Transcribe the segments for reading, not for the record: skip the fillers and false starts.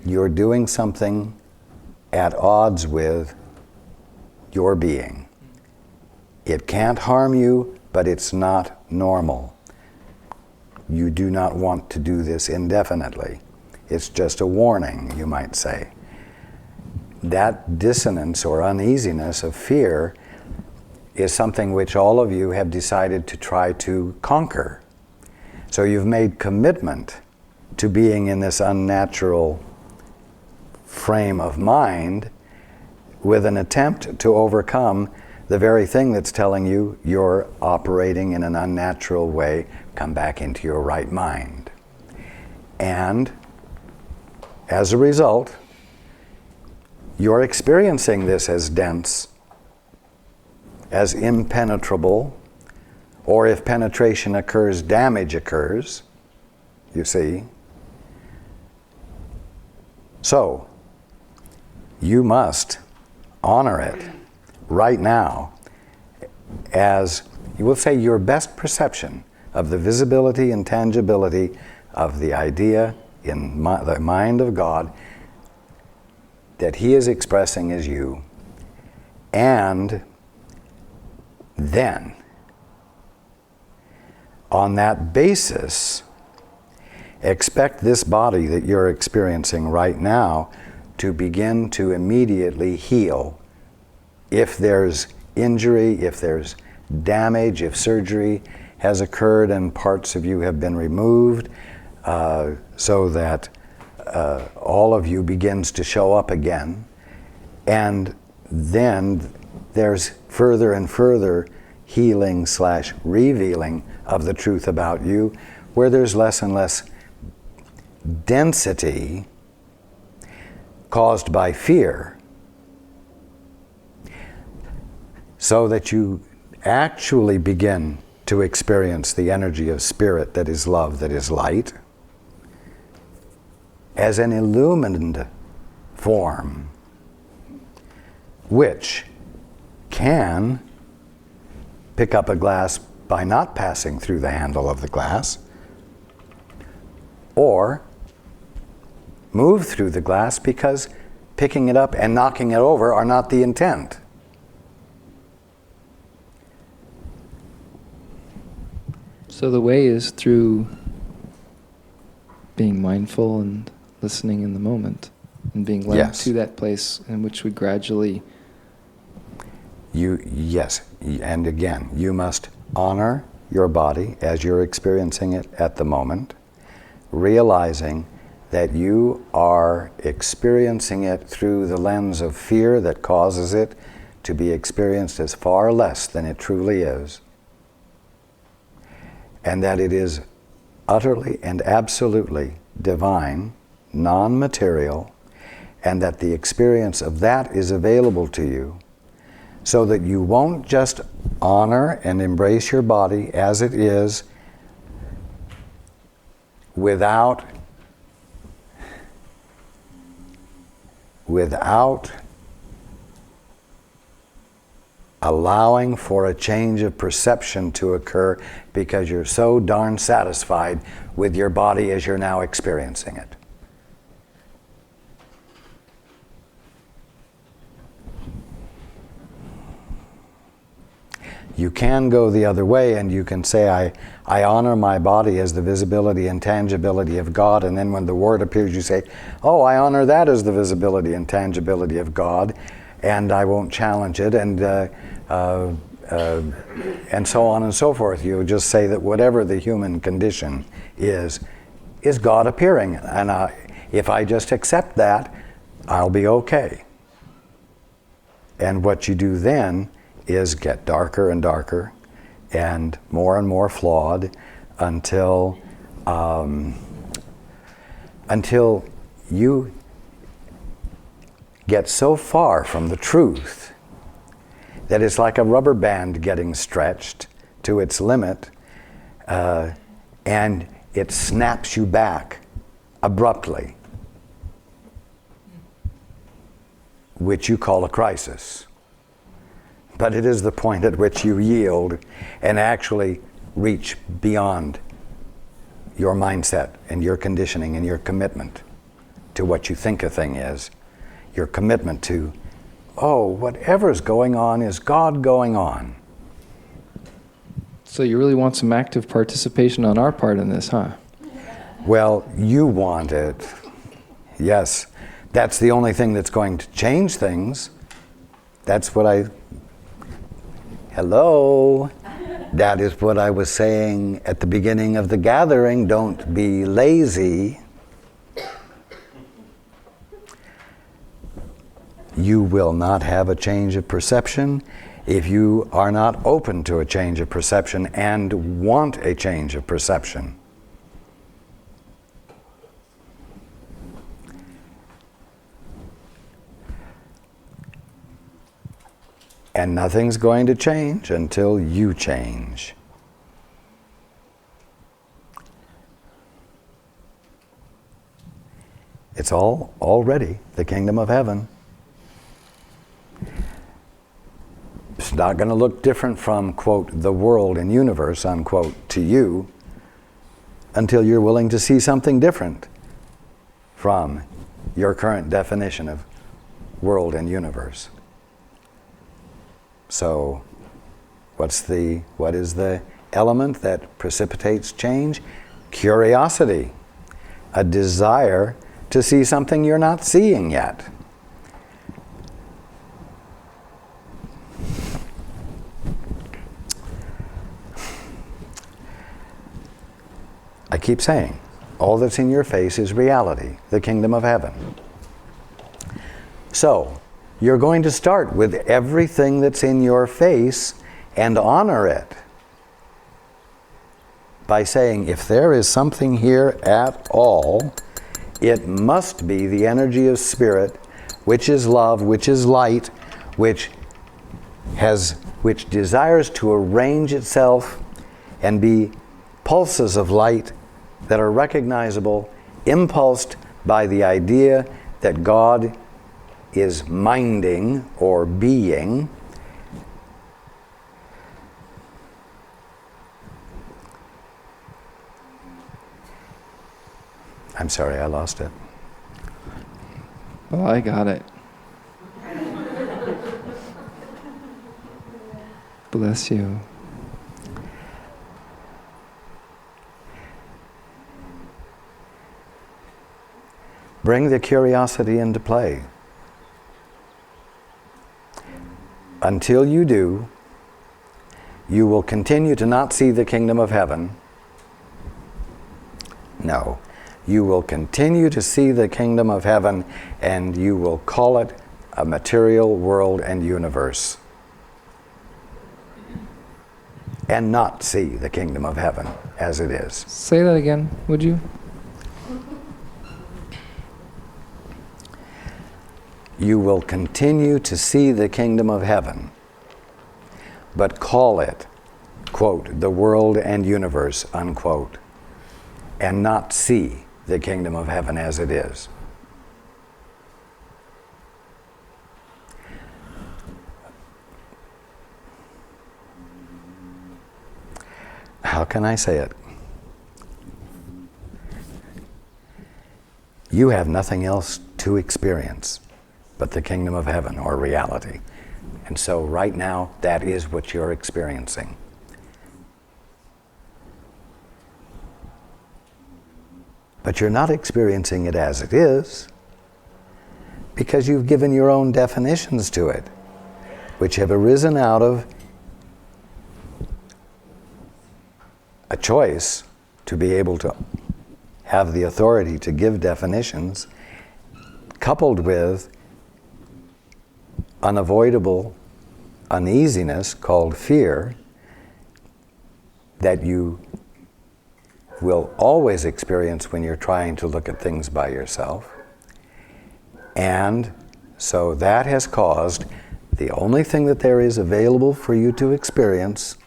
you're doing something at odds with your being. It can't harm you, but it's not normal. You do not want to do this indefinitely. It's just a warning, you might say. That dissonance or uneasiness of fear is something which all of you have decided to try to conquer. So you've made commitment to being in this unnatural frame of mind with an attempt to overcome the very thing that's telling you you're operating in an unnatural way. Come back into your right mind. And as a result, you're experiencing this as dense, as impenetrable, or if penetration occurs, damage occurs, you see. So, you must honor it right now as, you will say, your best perception of the visibility and tangibility of the idea in the mind of God that He is expressing as you. And then, on that basis, expect this body that you're experiencing right now to begin to immediately heal. If there's injury, if there's damage, if surgery has occurred and parts of you have been removed, so that all of you begins to show up again. And then there's further and further healing / revealing of the truth about you, where there's less and less density caused by fear, so that you actually begin to experience the energy of spirit that is love, that is light, as an illumined form, which can pick up a glass by not passing through the handle of the glass, or move through the glass because picking it up and knocking it over are not the intent. So the way is through being mindful and listening in the moment and being led to that place in which we gradually... Yes, and again, you must honor your body as you're experiencing it at the moment, realizing that you are experiencing it through the lens of fear that causes it to be experienced as far less than it truly is, and that it is utterly and absolutely divine, non-material, and that the experience of that is available to you, so that you won't just honor and embrace your body as it is without allowing for a change of perception to occur, because you're so darn satisfied with your body as you're now experiencing it. You can go the other way and you can say, I honor my body as the visibility and tangibility of God, and then when the word appears you say, oh, I honor that as the visibility and tangibility of God, and I won't challenge it, and so on and so forth. You just say that whatever the human condition is God appearing, and if I just accept that, I'll be okay. And what you do then is get darker and darker and more flawed until you get so far from the truth that it's like a rubber band getting stretched to its limit, and it snaps you back abruptly, which you call a crisis. But it is the point at which you yield and actually reach beyond your mindset and your conditioning and your commitment to what you think a thing is. Your commitment to, oh, whatever's going on is God going on. So you really want some active participation on our part in this, huh? Well, you want it. Yes. That's the only thing that's going to change things. That's what hello? That is what I was saying at the beginning of the gathering. Don't be lazy. You will not have a change of perception if you are not open to a change of perception and want a change of perception. And nothing's going to change until you change. It's all already the kingdom of heaven. It's not going to look different from, quote, the world and universe, unquote, to you until you're willing to see something different from your current definition of world and universe. So, what is the element that precipitates change? Curiosity, a desire to see something you're not seeing yet. I keep saying, all that's in your face is reality, the kingdom of heaven. So, you're going to start with everything that's in your face and honor it by saying, if there is something here at all, it must be the energy of spirit, which is love, which is light, which desires to arrange itself and be pulses of light that are recognizable, impulsed by the idea that God is minding or being. I'm sorry, I lost it. Oh, I got it. Bless you. Bring the curiosity into play. Until you do, you will continue to not see the kingdom of heaven. No, you will continue to see the kingdom of heaven, and you will call it a material world and universe, and not see the kingdom of heaven as it is. Say that again, would you? You will continue to see the kingdom of heaven, but call it, quote, the world and universe, unquote, and not see the kingdom of heaven as it is. How can I say it? You have nothing else to experience but the kingdom of heaven or reality. And so right now, that is what you're experiencing. But you're not experiencing it as it is because you've given your own definitions to it, which have arisen out of a choice to be able to have the authority to give definitions, coupled with unavoidable uneasiness called fear that you will always experience when you're trying to look at things by yourself. And so that has caused the only thing that there is available for you to experience,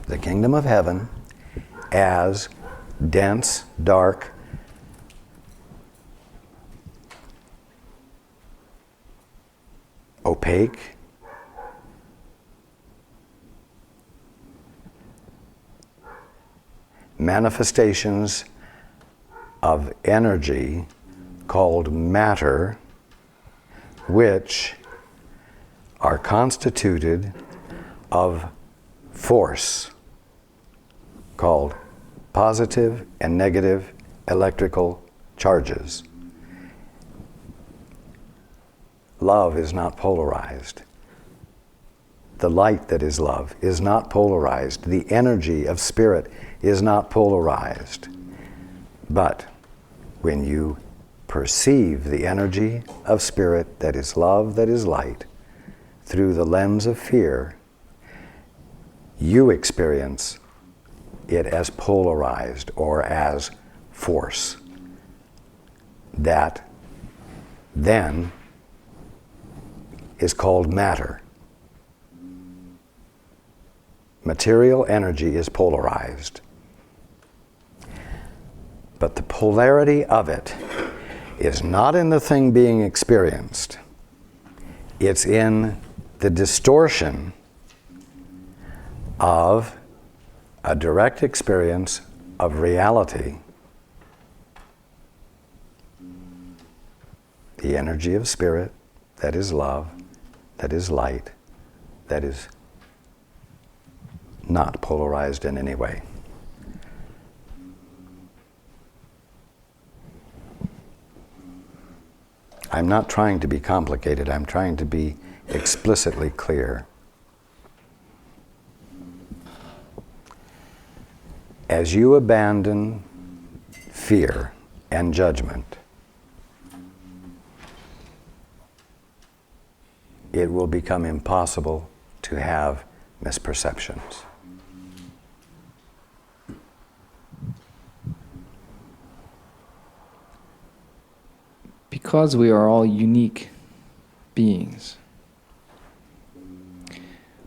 the kingdom of heaven, as dense, dark, opaque, manifestations of energy called matter, which are constituted of force, called positive and negative electrical charges. Love is not polarized. The light that is love is not polarized. The energy of spirit is not polarized. But when you perceive the energy of spirit that is love, that is light, through the lens of fear, you experience it as polarized or as force. That then is called matter. Material energy is polarized. But the polarity of it is not in the thing being experienced. It's in the distortion of a direct experience of reality. The energy of spirit, that is love, that is light, that is not polarized in any way. I'm not trying to be complicated, I'm trying to be explicitly clear. As you abandon fear and judgment, it will become impossible to have misperceptions. Because we are all unique beings.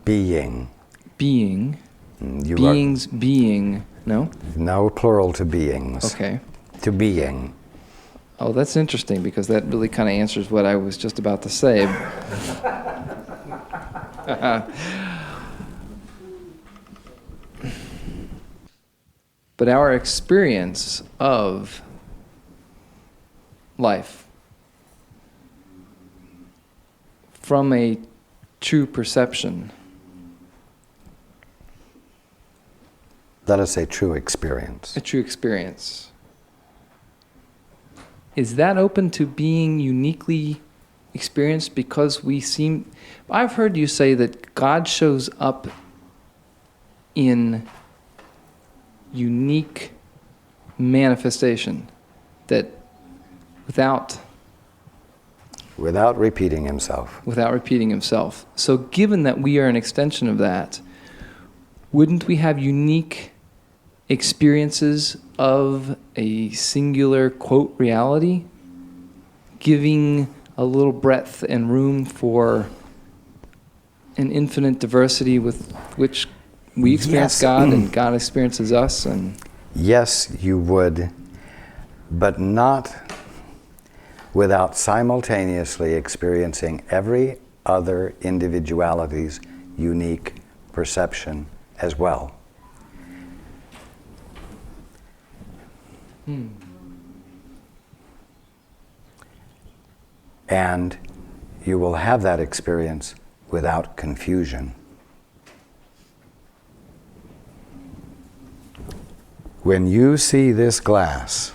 Being. Being. Being. No? No plural to beings. Okay. To being. Oh, that's interesting because that really kind of answers what I was just about to say. But our experience of life from a true perception. Let us say true experience. A true experience. Is that open to being uniquely experienced because we seem... I've heard you say that God shows up in unique manifestation, that without repeating himself. Without repeating himself. So given that we are an extension of that, wouldn't we have unique experiences of a singular, quote, reality, giving a little breadth and room for an infinite diversity with which we experience Yes. God and God experiences us? And yes, you would, but not without simultaneously experiencing every other individuality's unique perception as well. And you will have that experience without confusion. When you see this glass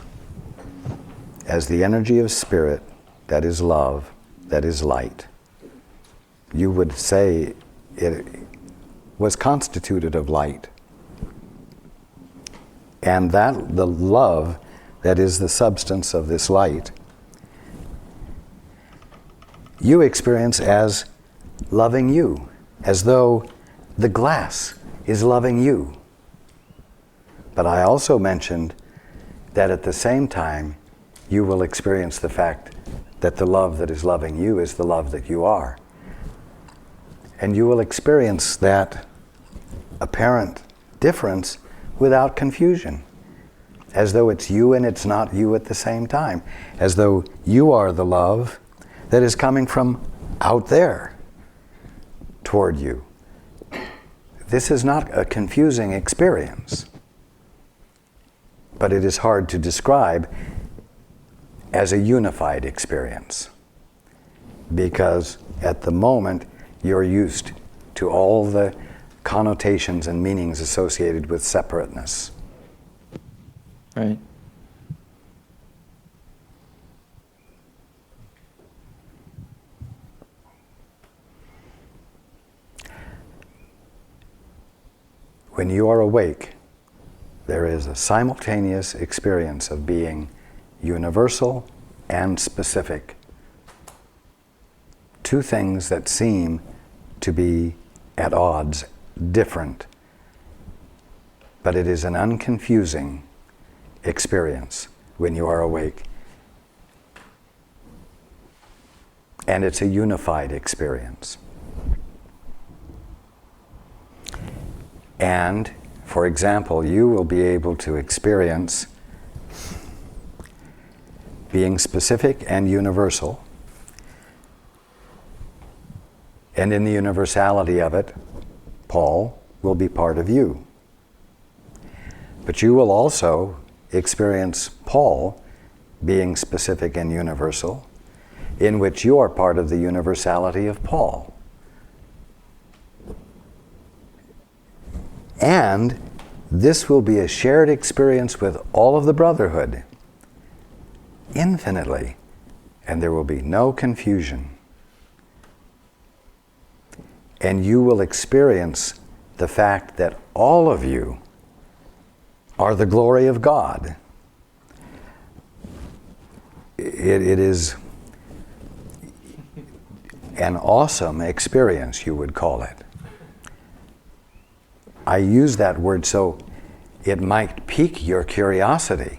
as the energy of spirit, that is love, that is light, you would say it was constituted of light. And that the love that is the substance of this light, you experience as loving you, as though the glass is loving you. But I also mentioned that at the same time, you will experience the fact that the love that is loving you is the love that you are. And you will experience that apparent difference without confusion, as though it's you and it's not you at the same time, as though you are the love that is coming from out there toward you. This is not a confusing experience, but it is hard to describe as a unified experience. Because at the moment, you're used to all the connotations and meanings associated with separateness. Right. When you are awake, there is a simultaneous experience of being universal and specific. Two things that seem to be at odds, different, but it is an unconfusing experience when you are awake. And it's a unified experience. And, for example, you will be able to experience being specific and universal. And in the universality of it, Paul will be part of you. But you will also experience Paul being specific and universal, in which you are part of the universality of Paul. And this will be a shared experience with all of the brotherhood, infinitely, and there will be no confusion. And you will experience the fact that all of you are the glory of God. It is an awesome experience, you would call it. I use that word so it might pique your curiosity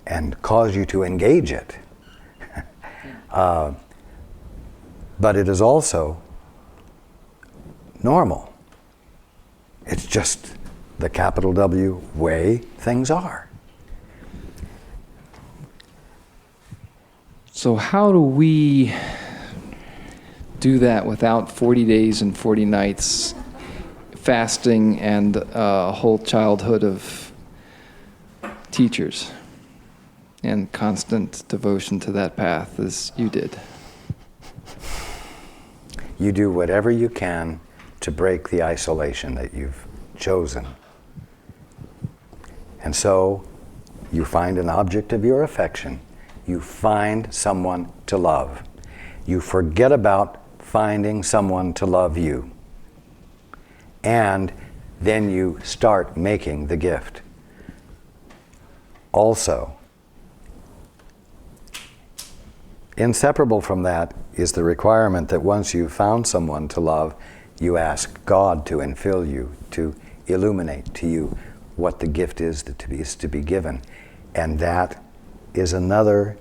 and cause you to engage it. But it is also normal. It's just the capital W way things are. So how do we do that without 40 days and 40 nights fasting and a whole childhood of teachers and constant devotion to that path as you did? You do whatever you can to break the isolation that you've chosen. And so you find an object of your affection. You find someone to love. You forget about finding someone to love you. And then you start making the gift. Also, inseparable from that is the requirement that once you've found someone to love, you ask God to infill you, to illuminate to you what the gift is to be given. And that is another,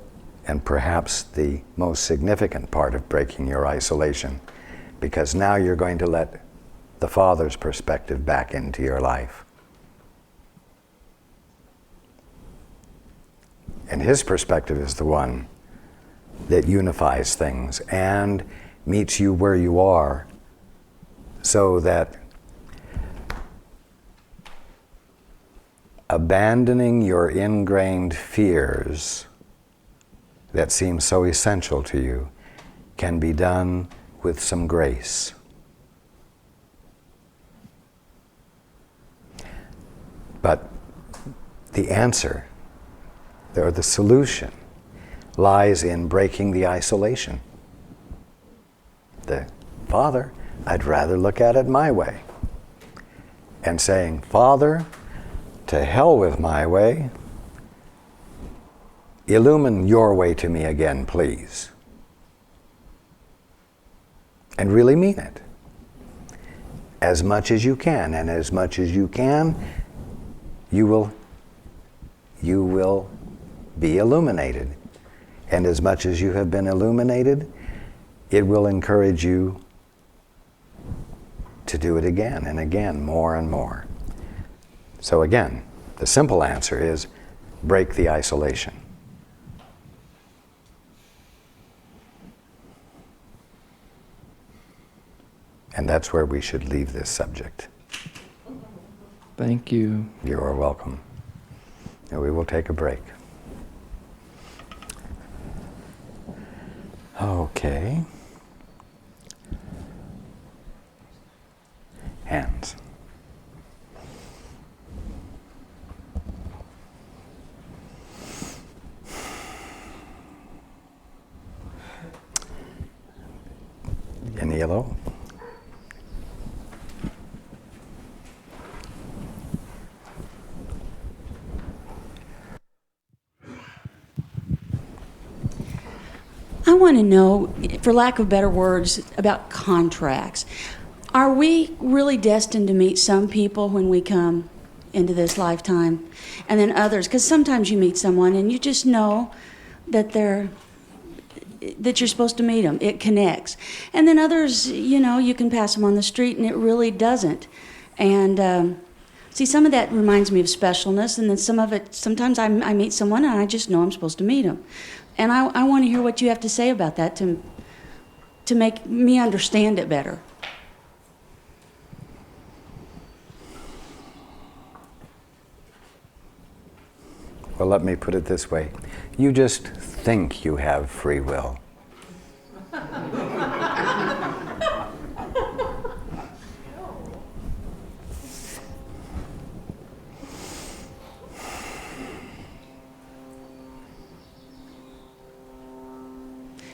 and perhaps the most significant part of breaking your isolation, because now you're going to let the Father's perspective back into your life. And His perspective is the one that unifies things and meets you where you are, so that abandoning your ingrained fears that seem so essential to you can be done with some grace. But the answer, or the solution, lies in breaking the isolation. Father, I'd rather look at it my way. And saying, Father, to hell with my way. Illumine your way to me again, please. And really mean it. As much as you can, and as much as you can, you will be illuminated. And as much as you have been illuminated, it will encourage you to do it again and again, more and more. So again, the simple answer is break the isolation. And that's where we should leave this subject. Thank you. You are welcome. And we will take a break. Okay. Hands. In yellow. I want to know, for lack of better words, about contracts. Are we really destined to meet some people when we come into this lifetime, and then others? Because sometimes you meet someone and you just know that that you're supposed to meet them. It connects. And then others, you can pass them on the street and it really doesn't. And see, some of that reminds me of specialness, and then some of it, sometimes I meet someone and I just know I'm supposed to meet them. And I want to hear what you have to say about that to make me understand it better. Well, let me put it this way. You just think you have free will.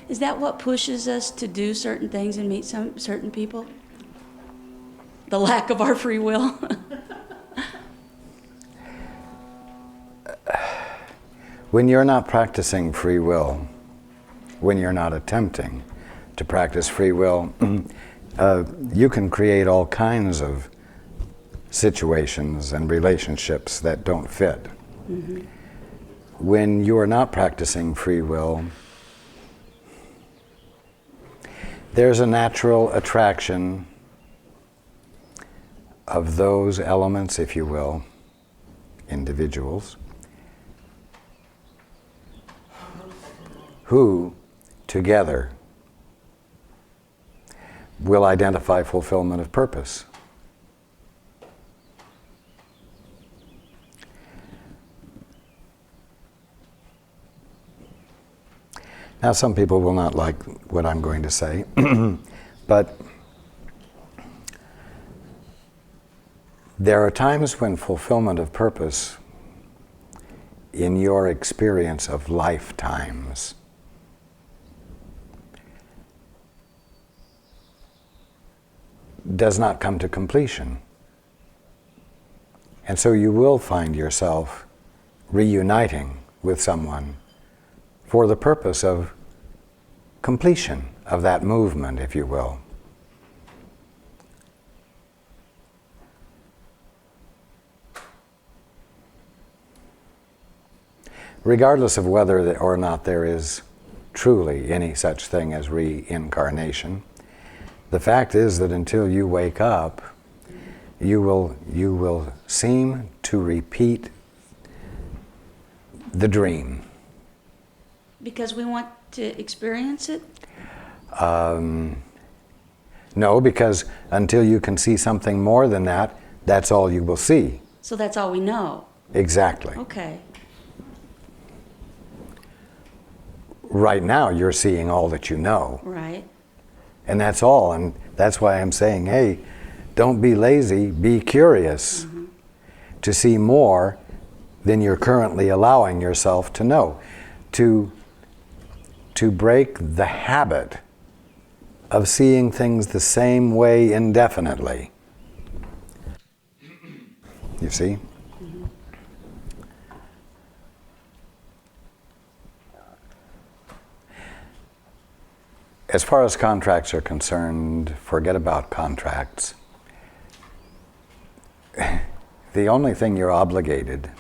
Is that what pushes us to do certain things and meet some certain people? The lack of our free will? When you're not practicing free will, when you're not attempting to practice free will, you can create all kinds of situations and relationships that don't fit. Mm-hmm. When you're not practicing free will, there's a natural attraction of those elements, if you will, individuals, who together will identify fulfillment of purpose. Now, some people will not like what I'm going to say, but there are times when fulfillment of purpose, in your experience of lifetimes, does not come to completion. And so you will find yourself reuniting with someone for the purpose of completion of that movement, if you will. Regardless of whether or not there is truly any such thing as reincarnation, the fact is that until you wake up, you will seem to repeat the dream. Because we want to experience it? No, because until you can see something more than that, that's all you will see. So that's all we know? Exactly. Okay. Right now, you're seeing all that you know. Right. And that's all. And that's why I'm saying, hey, don't be lazy, be curious to see more than you're currently allowing yourself to know. To break the habit of seeing things the same way indefinitely. You see? As far as contracts are concerned, forget about contracts. The only thing you're obligated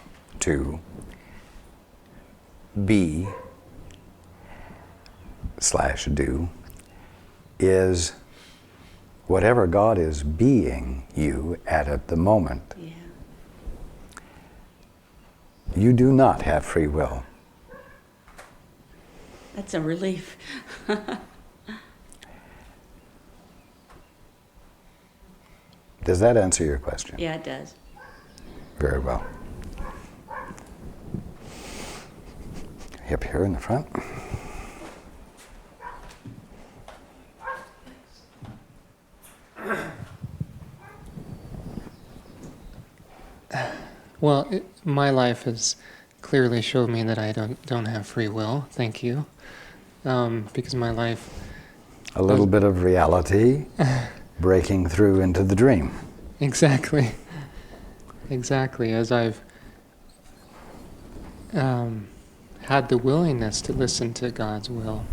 to be / do is whatever God is being you at the moment. Yeah. You do not have free will. That's a relief. Does that answer your question? Yeah, it does. Very well. Up here in the front. Well, my life has clearly showed me that I don't have free will. Thank you, because my life. A little bit of reality breaking through into the dream. Exactly. Exactly. As I've had the willingness to listen to God's will,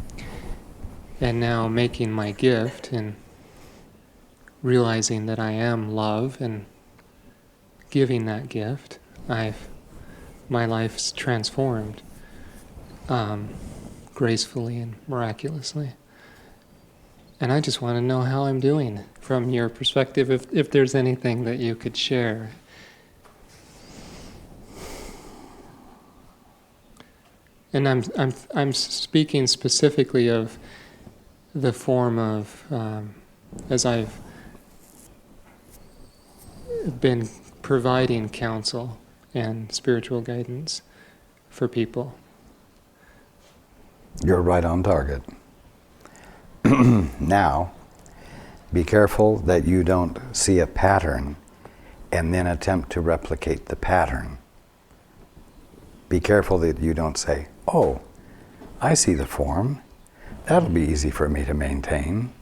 and now making my gift and realizing that I am love and giving that gift, my life's transformed gracefully and miraculously. And I just want to know how I'm doing from your perspective, if there's anything that you could share. And I'm speaking specifically of the form of as I've been providing counsel and spiritual guidance for people. You're right on target. Now, be careful that you don't see a pattern and then attempt to replicate the pattern. Be careful that you don't say, oh, I see the form. That'll be easy for me to maintain.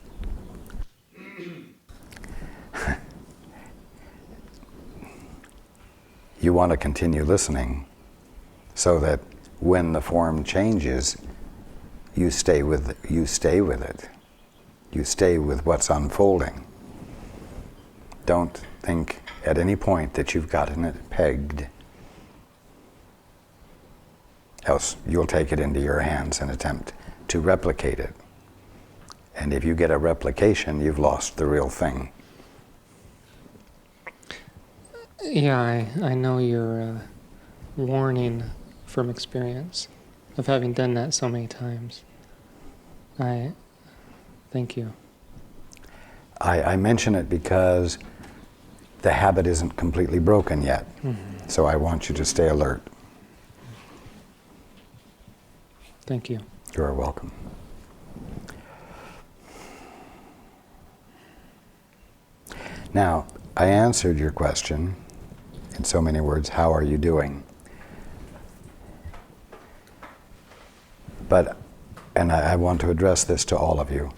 You want to continue listening so that when the form changes, you stay with it. You stay with what's unfolding. Don't think at any point that you've gotten it pegged. Else you'll take it into your hands and attempt to replicate it. And if you get a replication, you've lost the real thing. Yeah, I know your warning from experience of having done that so many times. Thank you. I mention it because the habit isn't completely broken yet. Mm-hmm. So I want you to stay alert. Thank you. You're welcome. Now, I answered your question in so many words, how are you doing? But, and I want to address this to all of you.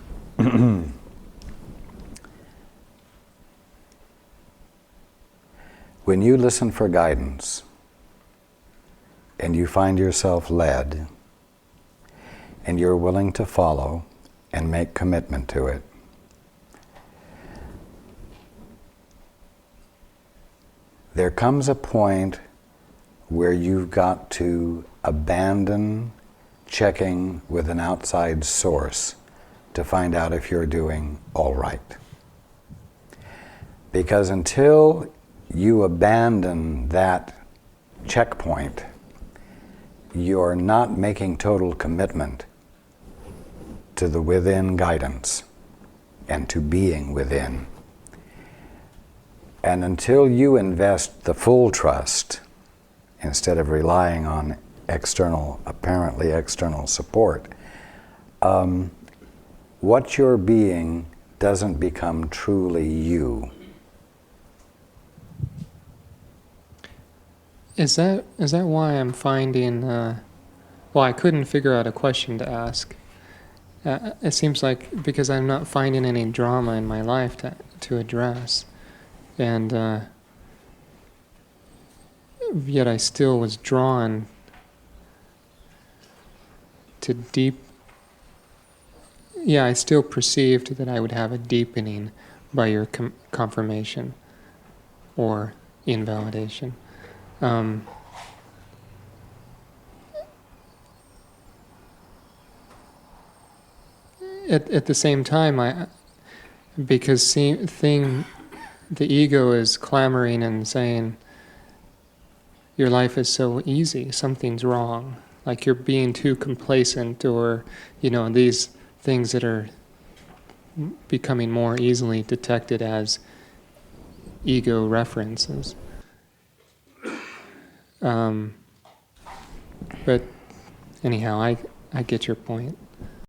When you listen for guidance and you find yourself led and you're willing to follow and make commitment to it, there comes a point where you've got to abandon checking with an outside source to find out if you're doing all right. Because until you abandon that checkpoint, you're not making total commitment to the within guidance and to being within. And until you invest the full trust, instead of relying on apparently external support, what you're being doesn't become truly you. Is that why I'm finding? Well, I couldn't figure out a question to ask. It seems like because I'm not finding any drama in my life to address, and yet I still was drawn to deep. Yeah, I still perceived that I would have a deepening by your confirmation or invalidation. At the same time, because the ego is clamoring and saying, your life is so easy, something's wrong, like you're being too complacent, or, these things that are becoming more easily detected as ego references. But anyhow, I get your point.